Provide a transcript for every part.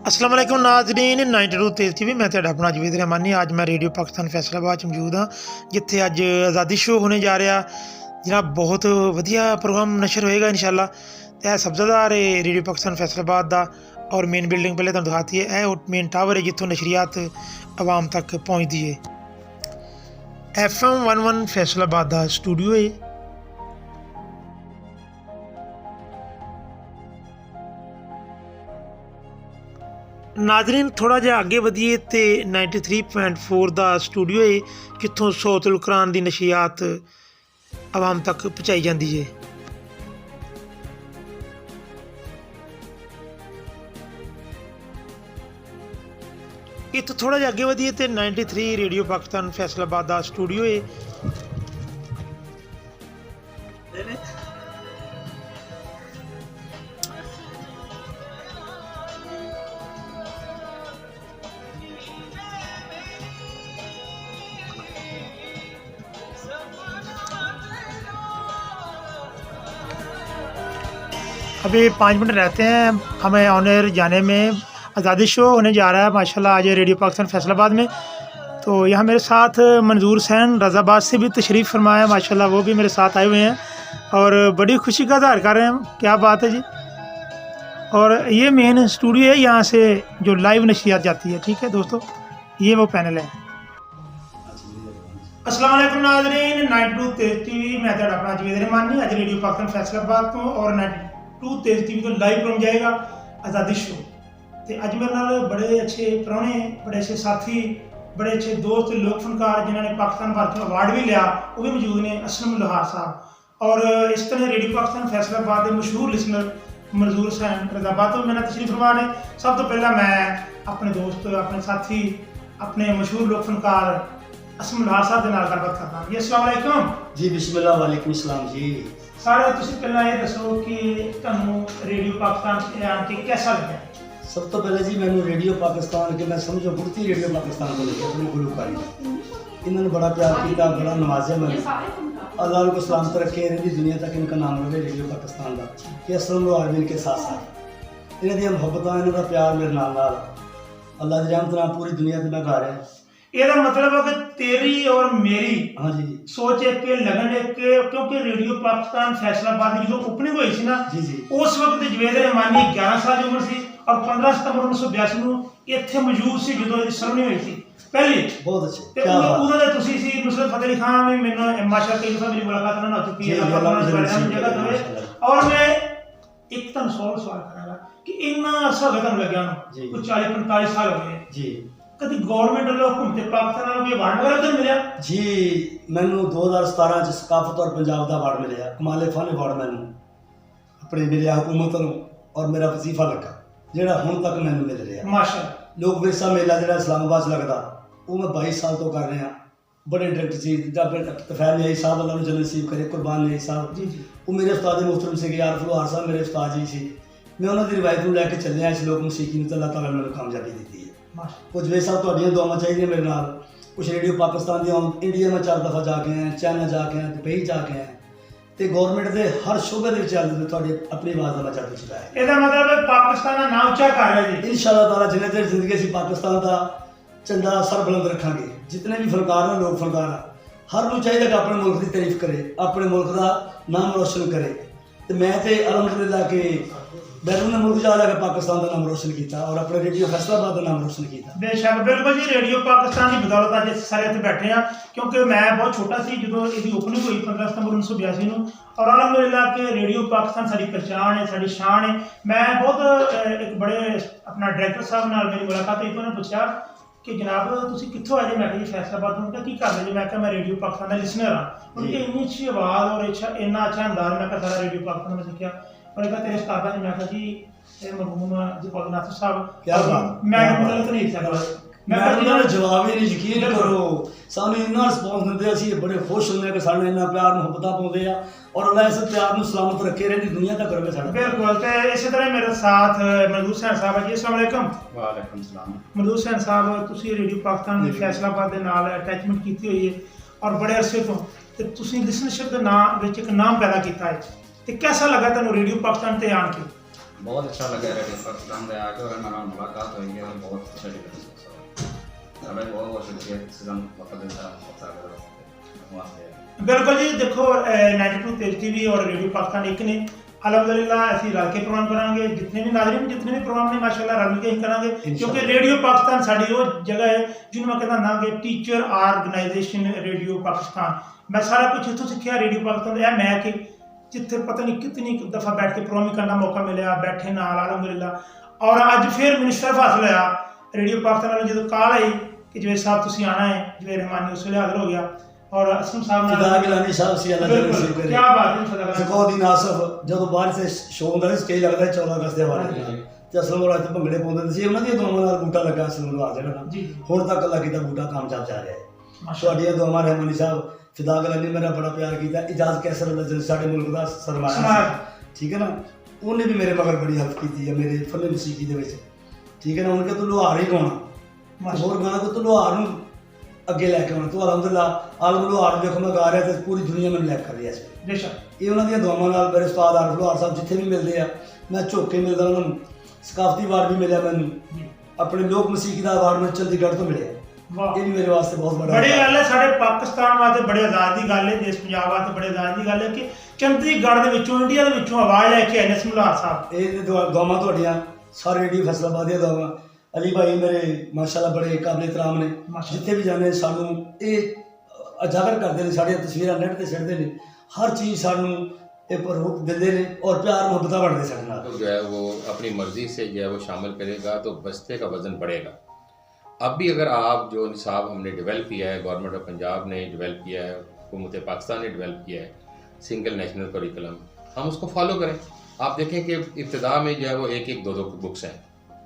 अस्सलाम वालेकुम नाज़रीन 92 तेज़ टीवी मैं तुहाडा अपना जवेद रहमानी। आज मैं रेडियो पाकिस्तान फैसलाबाद च मौजूद हाँ जिथे अज आज़ादी शो होने जा रहा जनाब। बहुत वधिया प्रोग्राम नशर होएगा इंशाअल्लाह। तो यह सब्ज़ादार है रेडियो पाकिस्तान फैसलाबाद का और मेन बिल्डिंग पहले तुहानूं दिखाती है। यह मेन टावर है जितों नशरियात आवाम तक पहुँचती है। FM 11 फैसलाबाद का स्टूडियो है। नाजरीन थोड़ा जिहा अगे वधिए तो 93.4 का स्टूडियो है जितों सौतुल कुरान की नशियात आवाम तक पहुँचाई जाती है। इतों थोड़ा जिहा अगे वधिए तो 93 रेडियो पाकिस्तान फैसलाबाद का स्टूडियो है। अभी 5 मिनट रहते हैं हमें ऑन एयर जाने में। आज़ादी शो होने जा रहा है माशाल्लाह आज रेडियो पाकिस्तान फैसलाबाद में। तो यहाँ मेरे साथ मंजूर हुसैन रज़ाबाद से भी तशरीफ़ फरमाया माशाल्लाह, वो भी मेरे साथ आए हुए हैं और बड़ी खुशी का इज़हार कर रहे हैं। क्या बात है जी। और ये मेन स्टूडियो है, यहाँ से जो लाइव नशियात जाती है। ठीक है दोस्तों, ये वो पैनल है। अस्सलाम वालेकुम नाज़रीन 92 तेज़ टीवी मैं तुहाडा अपना जवेद रहमानी। अज रेडियो पाकिस्तान फैसलाबाद तो और 92 तेज़ टीवी तो लाइव प्रोग्राम जाएगा आज़ादी शो। तो अज मेरे नाल बड़े अच्छे परौने, बड़े अच्छे साथी, बड़े अच्छे दोस्त, लोक फनकार जिन्होंने पाकिस्तान भर तो अवार्ड भी लिया वो भी मौजूद ने। असलम लोहार साहब और इस तरह रेडियो पाकिस्तान फैसलाबाद के मशहूर लिसनर मंजूर हुसैन रज़ाबाद तो मेरा तशरीफ फरमा ने। सब तो पहला मैं अपने दोस्त, अपने साथी, अपने मशहूर लोक फनकार असलम लोहार साहब के नाल गलबात करना जी। अस्सलाम वालेकुम जी। बिस्मिल्लाह वालेकुम सलाम जी। सारे तुसीं पहला ये दसो कि तुहानूं रेडियो पाकिस्तान से आन के कैसा लगा? सब तो पहले जी मैंने रेडियो पाकिस्तान के मैं समझो गुड़ती रेडियो पाकिस्तान को लेकर अपने गुलूकारी इन्होंने बड़ा प्यार किया, बड़ा नवाजा मैंने। अल्लाह को सलामत रखे, इन्हें दुनिया तक इनका नाम रहे रेडियो पाकिस्तान का कि असलम आर्मीन के साथ साथ इन्हें दी मुहब्बत इन्हों का प्यार मेरे नाल अल्लाह की रहमत नाल पूरी दुनिया पर मैं गा रहा। ਇਹਦਾ मतलब है कि तेरी और मेरी हाँ जी सोच है कि लगन है कि क्योंकि रेडियो पाकिस्तान फैसलाबाद की जो ओपनिंग हुई सी ना जी जी उस वक्त जवेद रहमानी 11 साल की उम्र सी और 15 सितंबर 1982 ਨੂੰ ਇੱਥੇ ਮੌਜੂਦ ਸੀ ਜਦੋਂ ਇਹ ਸਰਵਣੀ ਹੋਈ ਸੀ ਪਹਿਲੀ। बहुत अच्छे ਤੇ क्या बात। ਉਦੋਂ ਦੇ ਤੁਸੀਂ ਸੀ ਨੁਸਰਤ ਫਤਿਹ ਅਲੀ ਖਾਨ ਵੀ ਮੈਨੂੰ ਮਾਸ਼ਾਅੱਲਾ ਕਈ ਦਫਾ ਮੇਰੀ ਮੁਲਾਕਾਤ ਨਾਲ ਹੋ ਚੁੱਕੀ ਹੈ। जी, ਆਪਾਂ जी, ਨੂੰ जी, ਜਗ੍ਹਾ ਦਵੇ और मैं ਇੱਕ ਤੁਹਾਨੂੰ ਸਵਾਲ ਕਰਾਂਗਾ ਕਿ ਇੰਨਾ ਅਰਸਾ ਹੋ ਗਿਆ ਤੁਹਾਨੂੰ ਲੱਗਿਆ जी। ਨੂੰ ਕੋਈ 40 45 ਸਾਲ ਹੋ ਗਏ जी कभी गवर्नमेंट वालों हुकूमत पाकिस्तान वालों को अवार्ड वगैरह तो मिला? जी मैनू 2017 च सकाफत और पंजाब का अवार्ड मिले, कमाले फन अवार्ड मैनू अपने मिले हुकूमत नूं और मेरा वजीफा लगा जिहड़ा हुण तक मैनू मिल रहा। माशाअल्लाह। लोक विरसा मेला जिहड़ा इस्लामाबाद लगता वो मैं 22 साल तो कर रहा। बड़े डायरेक्टर जी जब तफैल न्याई साहब अल्लाह नूं जन्नत नसीब करे, कुरबान न्याई साहब जी जी वो मेरे उस्ताद मोहतरम से यार फलोहार साहब मेरे उस्ताद जी सी। मैं उन्होंने रिवायत को लैके चलिया इस लोक मूसीकी नूं अल्लाह ताला ने मैनू कामयाबी दी है। कुछ वे साहब तुहाडियां दुआवां चाहिए मेरे नाल। कुछ रेडियो पाकिस्तान दी इंडिया में 4 दफ़ा जाके हैं, चाइना जाके हैं, दुबई जाके हैं तो गवर्नमेंट के हर शोबे के चलते थोड़ी अपनी आवाज़ का जादू चुका है। ਇਹਦਾ मतलब है पाकिस्तान का नाम ऊंचा कर रहे जी इंशाअल्लाह ताला जिन्ने देर जिंदगी असीं पाकिस्तान का झंडा सर बुलंद रखांगे। जितने भी फनकार हैं लोग फनकार हर नूं चाहिए कि अपने मुल्क की तारीफ करे, अपने मुल्क का नाम रोशन करे। तो मैं तो अलहमदुलिल्लाह कि बैरून मुल्क जा जाकर पाकिस्तान का नाम रोशन किया और अपने रेडियो फैसलाबाद का नाम रोशन किया। बेशक बिल्कुल जी। रेडियो पाकिस्तान की बदौलत अज सारे इतने बैठे हैं क्योंकि मैं बहुत छोटा सी जो इसकी ओपनिंग हुई 15 सितंबर 1982 में और अलहमदुलिल्लाह कि रेडियो पाकिस्तान साड़ी पहचान है, साड़ी शान है। मैं बहुत एक बड़े अपना डायरेक्टर साहब नाल मेरी मुलाकात हुई तो उन्होंने पूछा कि जनाब तुसीं कित्थों आए जे? मैं जी फैसलाबाद उन्होंने की कर रहे जी? मैं मैं रेडियो पाकिस्तान का लिसनर हाँ। उनकी इन्नी अच्छी आवाज़ और इन्ना अच्छा अंदाज मैं सारा रेडियो पाकिस्तान में सीखा। और एक तेरे उस्ताद ने मैं जी मरहूम जफर नासिर साहब क्या बात। मैं मतलब नहीं सकता मैं उन्होंने जवाब ही नहीं, यकीन करो सानू इन्ना रिस्पॉन्स दिंदे, असीं बड़े खुश होंगे कि सानू इन्ना प्यार मुहब्बत पाउंदे आ और अल्लाह इस प्यार नूं सलामत रखे रहंदी दुनिया तक रहे साडा। बिल्कुल। तो इसी तरह मेरे साथ मंजूर हुसैन साहब है जी। अस्सलाम वालेकुम। वालेकुम सलाम। मंजूर हुसैन साहब तुसीं रेडियो पाकिस्तान फैसलाबाद के नाल अटैचमेंट की हुई है और बड़े अरसे तो तुसीं लिसनरशिप के नाम विच एक नाम पैदा किया है। तो कैसा लगा तुहानूं रेडियो पाकिस्तान ते आन के? बहुत अच्छा लगा रेडियो पाकिस्तान में आके और हमारा मुलाकात हुई है और बहुत अच्छा लगा। हमें बहुत बहुत शुक्रिया बिल्कुल जी। देखो 92 तेज टीवी और रेडियो पाकिस्तान एक ने अलहमदुलिल्लाह ऐसी रल के प्रोग्राम करांगे, जितने भी नाज़रीन जितने भी प्रोग्राम ने माशाल्लाह रल के ही करांगे, क्योंकि रेडियो पाकिस्तान साड़ी वो जगह है जिन्होंने मैं कहता ना कि टीचर ऑर्गेनाइजेशन रेडियो पाकिस्तान। मैं सारा कुछ इतों सीखा रेडियो पाकिस्तान है मैं कि जिथे पता नहीं कितनी दफ़ा बैठ के प्रोग्राम करने का मौका मिला, बैठे नाल अलहमदुलिल्लाह। और अज फिर मैंने शरफ हासिल होया रेडियो पाकिस्तान वालों जो कॉल आई कि जवेद साहब तुसीं आना है, जवेद रहमानी उस वेले हाजिर हो गया और असलम साहब फिदा गिलानी साहब सी अल्लाह जल्ल नसीब करे। क्या बात है फिदा गिलानी सकौदी नासफ ਜਦੋਂ ਬਾਹਰ ਸੇ ਸ਼ੋਅ ਹੁੰਦਾ ਸੀ ਸਟੇਜ ਲੱਗਦਾ 14 ਅਗਸਤ ਦੇ ਬਾਰੇ ਤੇ ਅਸਲਮ ਉਹ ਰਾਤ ਭੰਗੜੇ ਪਾਉਂਦੇ ਸੀ ਉਹਨਾਂ ਦੀਆਂ ਦੁਆਵਾਂ ਨਾਲ ਬੂਟਾ ਲੱਗਾ ਅਸਲਮ ਨੂੰ ਆ ਜਿਹੜਾ ਨਾ ਹੁਣ ਤੱਕ ਅੱਲਾ ਕੀਤਾ ਬੂਟਾ ਕਾਮਯਾਬ ਜਾ ਰਿਹਾ ਹੈ। ਤੁਹਾਡੀਆਂ ਦੁਆਵਾਂ ਰਹਿਮਾਨੀ ਸਾਹਿਬ ਫਿਦਾ ਗਿਲਾਨੀ ਮੇਰਾ ਬੜਾ ਪਿਆਰ ਕੀਤਾ। ਇਜਾਜ਼ ਕੈਸਰ ਅੱਲਾ ਜੱਲ ਸਾਡੇ ਮੁਲਕ ਦਾ ਸਰਮਾਇਆ ਠੀਕ ਹੈ ਨਾ, ਉਹਨੇ ਵੀ ਮੇਰੇ ਮਗਰ ਬੜੀ ਹੈਲਪ ਕੀਤੀ ਹੈ ਮੇਰੇ ਫਨ ਮਸੀਕੀ ਦੇ ਵਿੱਚ ਠੀਕ ਹੈ ਨਾ। ਉਹਨਾਂ ਕੇ ਤੂੰ ਲੋਹਾਰ ਹੀ ਗਾਉਣਾ ਹੋਰ ਗਾਣਾ ਕੋ ਤੂੰ ਲੋਹਾਰ ਨੂੰ ਅੱਗੇ ਲੈ ਕੇ ਆਉਣਾ ਤੂੰ ਅਲਹਮਦੁਲਿਲਾ ਆਲਮ ਲੋਹਾਰ ਦੇਖੋ ਮੈਂ ਗਾ ਰਿਹਾ ਤੇ ਪੂਰੀ ਦੁਨੀਆ ਮੈਨੂੰ ਲੈ ਕਰ ਰਹੀ ਹੈ ਇਸ ਵੇਲੇ ਬੇਸ਼ੱਕ। ਇਹ ਉਹਨਾਂ ਦੀਆਂ ਦੁਆਵਾਂ ਨਾਲ ਮੇਰੇ ਉਸਤਾਦ ਆਰਿਫ ਲੋਹਾਰ ਸਾਹਿਬ ਜਿੱਥੇ ਵੀ ਮਿਲਦੇ ਆ ਮੈਂ ਝੁੱਕ ਕੇ ਮਿਲਦਾ ਉਹਨਾਂ ਨੂੰ। ਸਕਾਫਤੀ ਅਵਾਰਡ ਵੀ ਮਿਲਿਆ ਮੈਨੂੰ, ਆਪਣੇ ਲੋਕ ਮਸੀਕੀ ਦਾ ਅਵਾਰਡ ਮੈਨੂੰ ਚੰਡੀਗੜ੍ਹ ਤੋਂ ਮਿਲਿਆ। ਇਹ ਵੀ ਮੇਰੇ ਵਾਸਤੇ ਬਹੁਤ ਬੜਾ ਬੜੀ ਗੱਲ ਹੈ। ਸਾਡੇ ਪਾਕਿਸਤਾਨ ਵਾਸਤੇ ਬੜੇ ਆਜ਼ਾਦ ਦੀ ਗੱਲ ਹੈ, ਦੇਸ਼ ਪੰਜਾਬ ਵਾਸਤੇ ਬੜੇ ਆਜ਼ਾਦ ਦੀ ਗੱਲ ਹੈ ਕਿ ਚੰਡੀਗੜ੍ਹ ਦੇ ਵਿੱਚੋਂ ਇੰਡੀਆ ਦੇ ਵਿੱਚੋਂ ਆਵਾਜ਼ ਲੈ ਕੇ ਆਏ ਨੇ ਲੋਹਾਰ ਸਾਹਿਬ। ਇਹ ਦੁਆਵਾਂ ਤੁਹਾਡੀਆਂ ਸਾਰੇ ਰੇਡੀਓ ਫੈਸਲਾਬਾਦ ਦੀਆਂ ਦੁਆਵਾਂ। ਅਲੀ ਭਾਈ ਮੇਰੇ ਮਾਸ਼ਾਅੱਲਾ ਬੜੇ ਕਾਬਲੇ ਇਤਰਾਮ ਨੇ, ਜਿੱਥੇ ਵੀ ਜਾਂਦੇ ਸਾਨੂੰ ਇਹ ਉਜਾਗਰ ਕਰਦੇ ਨੇ, ਸਾਡੀਆਂ ਤਸਵੀਰਾਂ ਨੈੱਟ ਤੇ ਛੱਡਦੇ ਨੇ, हर चीज़ सानू रूप देते हैं और प्यार मोहब्बत बढ़ते सकना। तो जो है वो अपनी मर्ज़ी से जो है वो शामिल करेगा तो बस्ते का वज़न बढ़ेगा। अब भी अगर आप जो निसाब हमने डेवलप किया है, गवर्नमेंट ऑफ पंजाब ने डेवलप किया है, हुकूमत पाकिस्तान ने डेवलप किया है, सिंगल नेशनल करिकुलम, हम उसको फॉलो करें। आप देखें कि इब्तिदा में जो है वो एक एक दो बुक्स हैं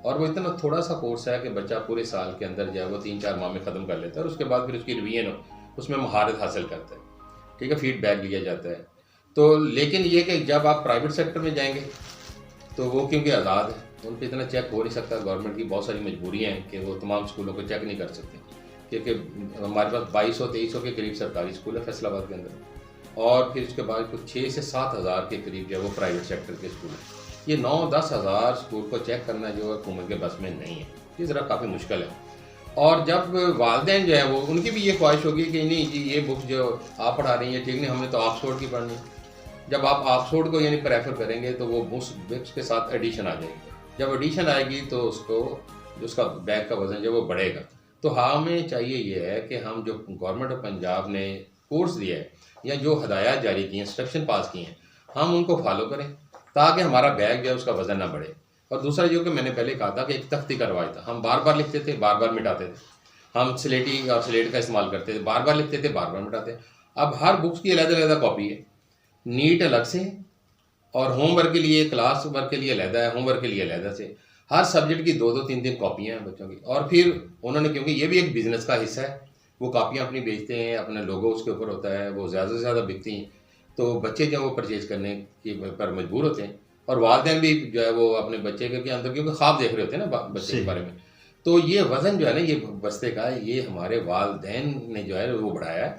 और वो इतना थोड़ा सा कोर्स है कि बच्चा पूरे साल के अंदर जो है वो 3-4 माह में ख़त्म कर लेता है और उसके बाद फिर उसकी रिवीजन उसमें महारत हासिल करता है, ठीक है, फीडबैक लिया जाता है। तो लेकिन ये कि जब आप प्राइवेट सेक्टर में जाएंगे तो वो क्योंकि आज़ाद है उन पर इतना चेक हो नहीं सकता। गवर्नमेंट की बहुत सारी मजबूरियाँ हैं कि वो तमाम स्कूलों को चेक नहीं कर सकते, क्योंकि हमारे पास 2200-2300 के करीब सरकारी स्कूल है फैसलाबाद के अंदर और फिर उसके बाद कुछ 6 से 7 हज़ार के करीब जो है वो प्राइवेट सेक्टर के स्कूल है। ये 9-10 हज़ार स्कूल को चेक करना जो है हुकूमत के बस में नहीं है, ये ज़रा काफ़ी मुश्किल है। और जब वालिदैन जो है वो उनकी भी ये ख्वाहिश होगी कि नहीं जी ये बुक जो आप पढ़ा रही हैं ठीक नहीं, हमने तो ऑक्सफोर्ड की पढ़नी है। जब आप ऑक्सफोर्ड को यानी प्रेफर करेंगे तो वो बुक्स के साथ एडिशन आ जाएगी। जब एडिशन आएगी तो उसका बैग का वज़न जो वो बढ़ेगा। तो हमें चाहिए ये है कि हम जो गवर्नमेंट ऑफ पंजाब ने कोर्स दिया है या जो हदायत जारी की हैं, इंस्ट्रक्शन पास किए हैं, हम उनको फॉलो करें ताकि हमारा बैग जो है उसका वज़न ना बढ़े। और दूसरा जो कि मैंने पहले कहा था कि एक तख्ती का रवाज था, हम बार बार लिखते थे बार बार मिटाते थे, हम स्लेटी और स्लेट का इस्तेमाल करते थे, बार बार लिखते थे बार बार मिटाते। अब हर बुक्स की अलग-अलग कॉपी है, नीट अलग से और होमवर्क के लिए क्लास वर्क के लिए अलग है, होमवर्क के लिए अलग से, हर सब्जेक्ट की 2-2 3-3 कॉपियाँ हैं बच्चों की। और फिर उन्होंने क्योंकि ये भी एक बिज़नेस का हिस्सा है, वो कॉपियाँ अपनी बेचते हैं, अपना लोगो उसके ऊपर होता है, वो ज़्यादा से ज़्यादा बिकती हैं, तो बच्चे जो वो परचेज करने की पर मजबूर होते हैं और वालिदैन भी जो है वो अपने बच्चे के अंदर क्योंकि ख्वाब देख रहे होते हैं ना बच्चे के बारे में। तो ये वज़न जो है ना ये बस्ते का ये हमारे वालिदैन ने जो है वो बढ़ाया है,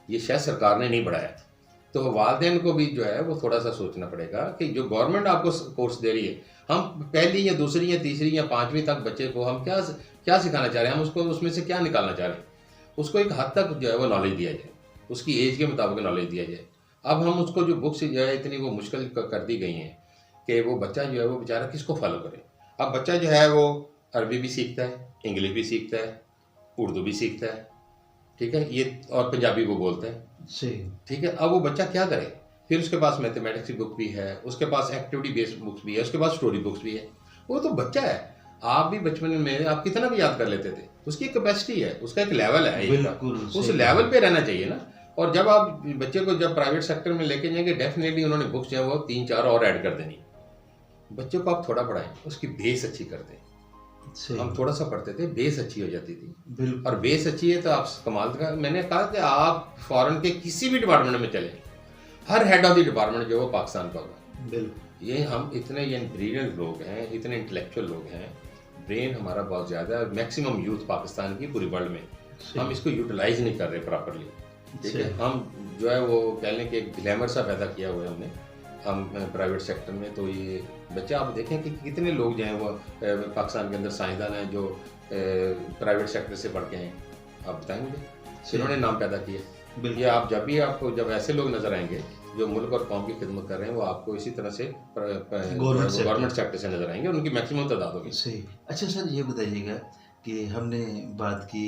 ये शायद सरकार ने नहीं बढ़ाया। तो वालिदैन को भी जो है वो थोड़ा सा सोचना पड़ेगा कि जो गवर्नमेंट आपको कोर्स दे रही है, हम पहली या दूसरी या तीसरी या 5वीं तक बच्चे को हम क्या सिखाना चाह रहे हैं, हम उसको उसमें से क्या निकालना चाह रहे हैं, उसको एक हद तक जो है वो नॉलेज दिया जाए, उसकी एज के मुताबिक नॉलेज दिया जाए। अब हम उसको जो बुक्स जो है इतनी वो मुश्किल कर दी गई हैं कि वो बच्चा जो है वो बेचारा किसको फॉलो करे। अब बच्चा जो है वो अरबी भी सीखता है, इंग्लिश भी सीखता है, उर्दू भी सीखता है, ठीक है, ये और पंजाबी वो बोलता है, ठीक है। अब वो बच्चा क्या करे, फिर उसके पास मैथमेटिक्स की बुक भी है, उसके पास एक्टिविटी बेस्ड बुक्स भी है, उसके पास स्टोरी बुक्स भी है। वो तो बच्चा है, आप भी बचपन में आप कितना भी याद कर लेते थे, उसकी कैपेसिटी है, उसका एक लेवल है, उस लेवल पे रहना चाहिए ना। और जब आप बच्चे को जब प्राइवेट सेक्टर में लेके जाएंगे डेफिनेटली उन्होंने बुक्स जो है वो 3-4 और ऐड कर देनी। बच्चों को आप थोड़ा पढ़ाएं, उसकी बेस अच्छी कर दें। हम थोड़ा सा पढ़ते थे, बेस अच्छी हो जाती थी, और बेस अच्छी है तो आप कमाल का। मैंने कहा कि आप फॉरेन के किसी भी डिपार्टमेंट में चले, हर हेड ऑफ द डिपार्टमेंट जो वो पाकिस्तान का होगा। ये हम इतने ये ब्रिलियंट लोग हैं, इतने इंटेलेक्चुअल लोग हैं, ब्रेन हमारा बहुत ज़्यादा है। मैक्सिमम यूथ पाकिस्तान की पूरी वर्ल्ड में, हम इसको यूटिलाइज नहीं कर रहे प्रॉपरली, ठीक है। हम जो है वो कह लें कि एक ग्लैमर सा पैदा किया हुआ है हमने, हम प्राइवेट सेक्टर में, तो ये बच्चे आप देखें कि कितने लोग जो हैं वो पाकिस्तान के अंदर साइंसदान हैं जो प्राइवेट सेक्टर से पढ़ के हैं। आप बताएं मुझे जिन्होंने नाम पैदा किया। बिल्कुल। ये आप जब ऐसे लोग नज़र आएंगे जो मुल्क और कौम की खिदमत कर रहे हैं, वो आपको इसी तरह से गवर्नमेंट सेक्टर से नज़र आएंगे, उनकी मैक्सिमम तादाद होगी। सही। अच्छा सर, ये बताइएगा कि हमने बात की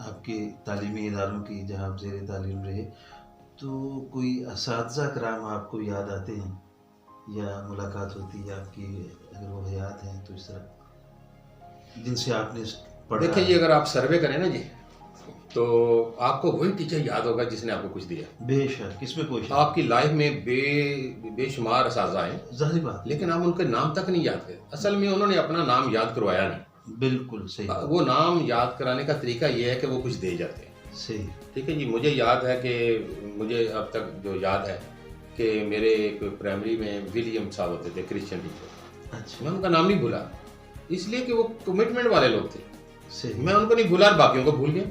आपके तालीमी इदारों की जहाँ आप ज़ेर तालीम रहे, तो कोई असातिज़ा कराम आपको याद आते हैं या मुलाकात होती है आपकी, अगर वो हयात हैं तो इस तरह जिनसे आपने पढ़ा? देखिए जी, अगर आप सर्वे करें ना जी, तो आपको वही टीचर याद होगा जिसने आपको कुछ दिया। बेशक, इसमें कोई शक आपकी लाइफ में बेशुमार असातिज़ा हैं, ज़ाहिर बात, लेकिन आप उनके नाम तक नहीं याद करते। असल में उन्होंने अपना नाम याद करवाया नहीं। बिल्कुल सही। वो नाम याद कराने का तरीका ये है कि वो कुछ दे जाते हैं। सही। ठीक है जी। मुझे याद है कि मुझे अब तक जो याद है कि मेरे एक प्राइमरी में विलियम साहब होते थे, क्रिश्चियन टीचर। अच्छा। मैं उनका नाम नहीं भूला, इसलिए कि वो कमिटमेंट वाले लोग थे। सही। मैं उनको नहीं भूला और बाकियों को भूल गया।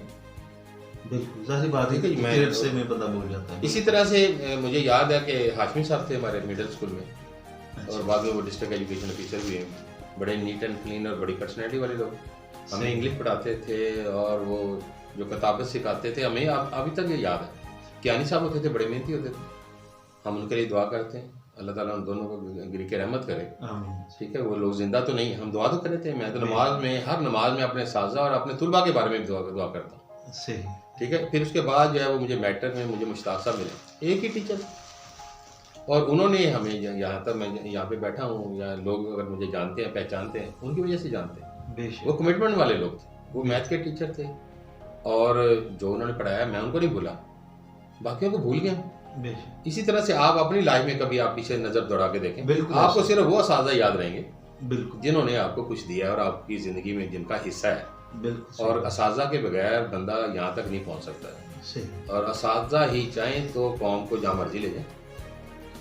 बिल्कुल ज़ाहिर बात है ठीक है जी, कि मैं- पीरियड से में बंदा भूल जाता है। इसी तरह से मुझे याद है कि हाशमी साहब थे हमारे मिडिल स्कूल में, अच्छा। और बाद में वो डिस्ट्रिक्ट एजुकेशन ऑफिसर भी हैं। बड़े नीट एंड क्लीन और बड़ी पर्सनैलिटी वाले लोग। हमें सही। इंग्लिश पढ़ाते थे और वो जो किताबत सिखाते थे, हमें अभी तक ये याद है। कियानी साहब होते थे, बड़े मेहनती होते थे। हम उनके लिए दुआ करते हैं, अल्लाह ताला उन दोनों को गिरी के रहमत करे। आमीन। ठीक है, वो लोग जिंदा तो नहीं, हम दुआ तो करे थे। मैं तो नमाज में, हर नमाज में अपने साजा और अपने तुलबा के बारे में भी दुआ करता हूँ। सही। ठीक है। फिर उसके बाद जो है वो मुझे मैट्रिक में मुझे मुश्ताक साहब मिले, एक ही टीचर, और उन्होंने हमें यहाँ तक मैं यहाँ पे बैठा हूँ, या लोग अगर मुझे जानते हैं, पहचानते हैं, उनकी वजह से जानते हैं। बेशक। वो कमिटमेंट वाले लोग थे। वो मैथ के टीचर थे, और जो उन्होंने पढ़ाया मैं उनको नहीं भूला, बाकियों को भूल गया। बेशक। इसी तरह से आप अपनी लाइफ में कभी आप पीछे नज़र दौड़ा के देखें, बिल्कुल आपको ऐसा। सिर्फ वो असातिज़ा याद रहेंगे बिल्कुल। जिन्होंने आपको कुछ दिया है और आपकी ज़िंदगी में जिनका हिस्सा है। बिल्कुल। और असातिज़ा के बगैर बंदा यहाँ तक नहीं पहुँच सकता है। सही। और असातिज़ा ही चाहें तो कौम को जहाँ मर्जी ले जाएं।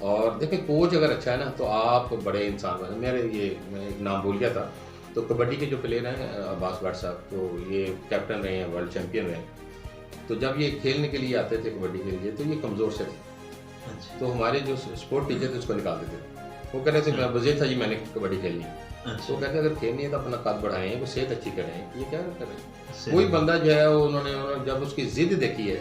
और देखिए, कोच अगर अच्छा है ना, तो आप बड़े इंसान बने। मैं एक नाम भूल गया था, तो कबड्डी के जो प्लेयर हैं अब्बास भट्ट साहब, तो ये कैप्टन रहे हैं, वर्ल्ड चैम्पियन रहे हैं। तो जब ये खेलने के लिए आते थे कबड्डी के लिए, तो ये कमज़ोर से थे। अच्छा। तो हमारे जो स्पोर्ट टीचर थे उसको निकाल देते थे। वो कह रहे थे, मैं वजीर था जी, मैंने कबड्डी खेलनी है। अच्छा। तो कहते अगर खेलनी है तो अपना कद बढ़ाएं, वो सेहत अच्छी करें। ये क्या कर रहे हैं? सही। कोई बंदा जो है उन्होंने जब उसकी जिद देखी है,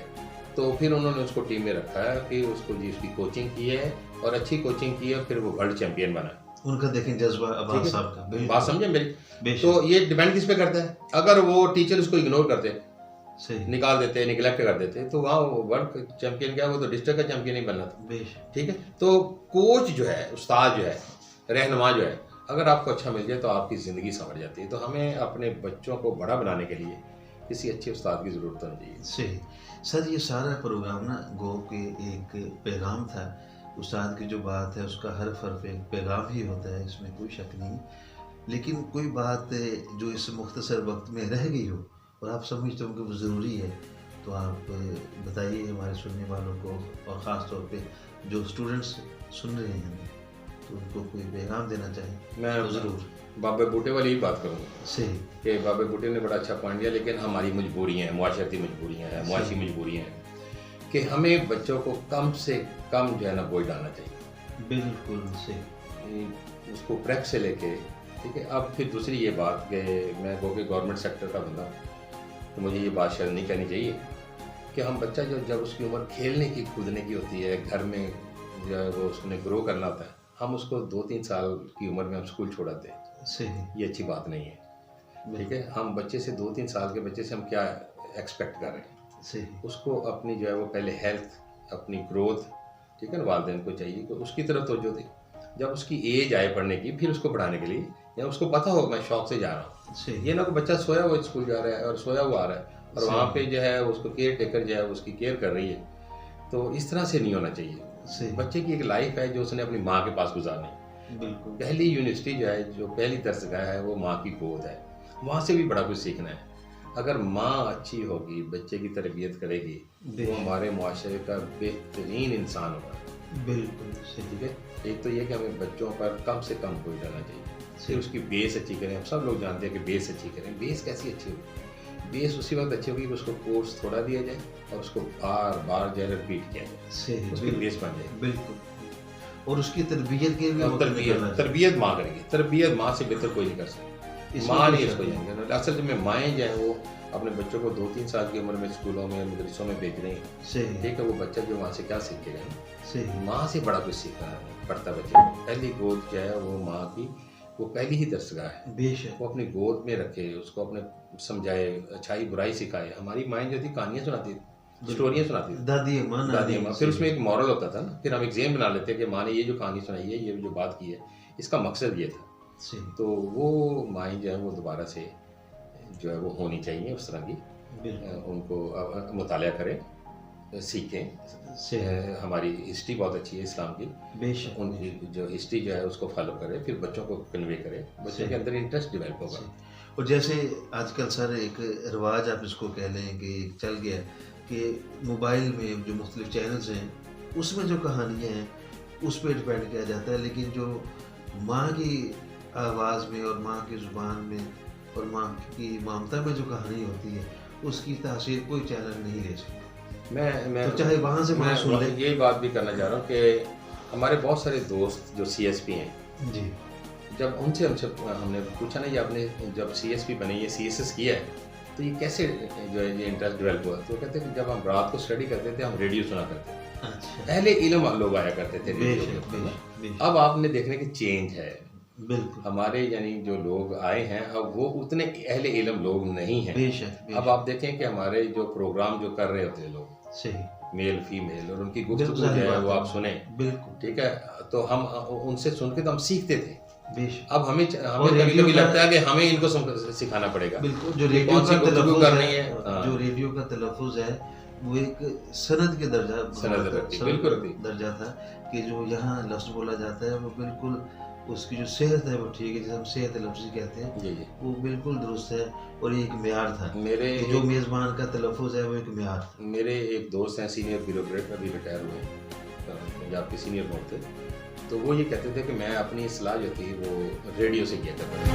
तो फिर उन्होंने उसको टीम में रखा है, फिर उसको जी उसकी कोचिंग की है, और अच्छी कोचिंग की है, फिर वो वर्ल्ड चैंपियन बना। उनका देखें जज्बा ठीक अब्बास है? साहब का। बिल्कुल। बात समझे मेरी? बेशक। तो ये डिपेंड किस पे करता है। अगर वो टीचर उसको इग्नोर करते, सही। निकाल देते, निगलेक्ट कर देते, तो वहाँ वर्ल्ड चैंपियन क्या, वो तो डिस्ट्रिक्ट का चैंपियन ही बनना था। बेशक। ठीक है। तो कोच जो है, उस्ताद जो है, रहनुमा जो है, अगर आपको अच्छा मिल जाए तो आपकी ज़िंदगी संवर जाती है। तो हमें अपने बच्चों को बड़ा बनाने के लिए किसी अच्छे उस्ताद की ज़रूरत होनी चाहिए। सही। सर, ये सारा प्रोग्राम ना गो के एक पैगाम था। उस्ताद की जो बात है उसका हर हर्फ एक पैगाम ही होता है, इसमें कोई शक नहीं। लेकिन कोई बात जो इस मुख्तसर वक्त में रह गई हो और आप समझते हो कि वो ज़रूरी है, तो आप बताइए हमारे सुनने वालों को, और ख़ास तौर पे जो स्टूडेंट्स सुन रहे हैं तो उनको कोई पैगाम देना चाहें मैं तो ज़रूर। बाबा बूटे वाली ही बात करूँगा सही। कि बाबा बूटे ने बड़ा अच्छा पॉइंट दिया, लेकिन हमारी मजबूरियाँ हैं, मुआशरती मजबूरियाँ हैं, मुआशी मजबूरियाँ हैं कि हमें बच्चों को कम से कम जो है ना बोझ डालना चाहिए। बिल्कुल सही। उसको प्रेप से लेके, ठीक है। अब फिर दूसरी ये बात कि मैं क्योंकि गवर्नमेंट सेक्टर का बंदा, तो मुझे ये बात शायद नहीं कहनी चाहिए कि हम बच्चा जब उसकी उम्र खेलने की, कूदने की होती है, घर में जब वो उसने ग्रो करना होता है, हम उसको 2-3 साल की उम्र में हम स्कूल छोड़ाते हैं। सही। ये अच्छी बात नहीं है। ठीक है। हम बच्चे से 2-3 साल के बच्चे से हम क्या एक्सपेक्ट कर रहे हैं? सही। उसको अपनी जो है वो पहले हेल्थ, अपनी ग्रोथ, ठीक है ना, वालिदैन को चाहिए कि उसकी तरफ तवज्जो दे। जब उसकी एज आए पढ़ने की, फिर उसको पढ़ाने के लिए, या उसको पता हो मैं शौक से जा रहा हूँ। सही। ये ना कि बच्चा सोया हुआ स्कूल जा रहा है और सोया हुआ आ रहा है, और वहाँ पे जो है उसको केयर टेकर जो है उसकी केयर कर रही है। तो इस तरह से नहीं होना चाहिए। सही। बच्चे की एक लाइफ है जो उसने अपनी माँ के पास गुजारनी है। बिल्कुल। पहली यूनिवर्सिटी जो है, जो पहली दरसगाह है, वो माँ की गोद है। वहाँ से भी बड़ा कुछ सीखना है। अगर माँ अच्छी होगी, बच्चे की तरबियत करेगी, वो हमारे मुआशरे का बेहतरीन इंसान होगा। बिल्कुल सही। ठीक है। एक तो ये कि हमें बच्चों पर कम से कम बोझ डालना चाहिए। फिर उसकी बेस अच्छी करें। हम सब लोग जानते हैं कि बेस अच्छी करें। बेस कैसी अच्छी होगी? बेस उसी वक्त अच्छी होगी कि उसको कोर्स थोड़ा दिया जाए और उसको बार बार जो है रिपीट किया जाए, सही। उसकी बेस बन जाए। बिल्कुल। और उसकी तरबियत के लिए और वक्त निकालना चाहिए। तरबियत माँ करेगी, तरबियत माँ से बेहतर कोई नहीं कर सकता। इसमें माँ कोई नहीं शक इसको नहीं। जाएंगे। असल में माएँ जो हैं वो अपने बच्चों को 2-3 साल की उम्र में स्कूलों में मदरसों में भेज रही हैं। सही ठीक है, वो बच्चा जो वहाँ से क्या सीखेगा? सही माँ से बड़ा कुछ सीखना पड़ता बच्चे को। पहली गोद जो है वो माँ की, वो पहली ही दरसगाह है। बेशक वो अपनी गोद में रखे, उसको अपने समझाए, अच्छाई बुराई सिखाए। हमारी माएँ जो थी कहानियाँ सुनाती थी, स्टोरियाँ सुनाती थी, दादी अम्मा दादी अम्मा। फिर सही। उसमें एक मॉरल होता था ना, फिर हम एग्जाम बना लेते कि माँ ने ये जो कहानी सुनाई है, ये जो बात की है, इसका मकसद ये था। सही तो वो माएँ जो है वो दोबारा से जो है वो होनी चाहिए उस तरह की। बिल्कुल उनको मुताला करें, सीखें। सही हमारी हिस्ट्री बहुत अच्छी है इस्लाम की, बेशक उनकी जो हिस्ट्री जो है उसको फॉलो करें, फिर बच्चों को कन्वे करें, बच्चों के अंदर इंटरेस्ट डेवलप होगा। और जैसे आजकल सर एक रिवाज आप इसको कह लें कि चल गया कि मोबाइल में जो मुख्तलिफ चैनल्स हैं उसमें जो कहानियाँ हैं उस पर डिपेंड किया जाता है, लेकिन जो माँ की आवाज़ में और माँ की ज़ुबान में और माँ की ममता में जो कहानी होती है उसकी तासीर कोई चैनल नहीं ले सकता। मैं तो चाहे वहाँ से माँ सुन ले। यही बात भी करना चाह रहा हूँ कि हमारे बहुत सारे दोस्त जो CSP हैं, जी जब उनसे हमने पूछा ना, ये आपने जब CSP बने, ये CSS किया है, तो ये कैसे जो है ये इंटरेस्ट डेवलप हुआ? तो कहते हैं कि जब हम रात को स्टडी करते थे हम रेडियो सुना करते थे। अच्छा पहले इल्म लोग आया करते थे रेडियो के बेशक ऊपर ना। बेशक बेशक अब आपने देखने की चेंज है, बिल्कुल हमारे यानी जो लोग आए हैं अब वो उतने अहले इल्म लोग नहीं हैं। बेशक अब आप देखें कि हमारे जो प्रोग्राम जो कर रहे होते हैं लोग, सही मेल फीमेल, और उनकी बिल्कुल गुफ्तगू जो सही है बात वो है। आप सुने, बिल्कुल ठीक है, तो हम उनसे सुन के तो हम सीखते थे। बेशक अब हमें और कभी रेडियो कभी का- लगता है कि हमें इनको सिखाना पड़ेगा। बिल्कुल जो कि रेडियो कौन सी का गुफ्तगू तलफ़ुज़ करनी है। हाँ। जो रेडियो का तलफ़ुज़ है वो एक सनद के दर्जा सनद रखती, बिल्कुल रखती। दर्जा था कि जो यहाँ लफ्ज़ बोला जाता है वो बिल्कुल उसकी जो सेहत है वो ठीक है, जिसे हम सेहत लफ्ज़ी कहते हैं, जी जी। वो बिल्कुल दुरुस्त है और ये एक म्यार था। मेरे कि जो मेज़बान का तलफ़ुज़ है वो एक म्यार था। मेरे एक दोस्त हैं, सीनियर ब्यूरोक्रेट, अभी रिटायर हुए, पंजाब के सीनियर मोहते, तो वो ये कहते थे कि मैं अपनी इस्लाह जो थी वो रेडियो से किया करता था।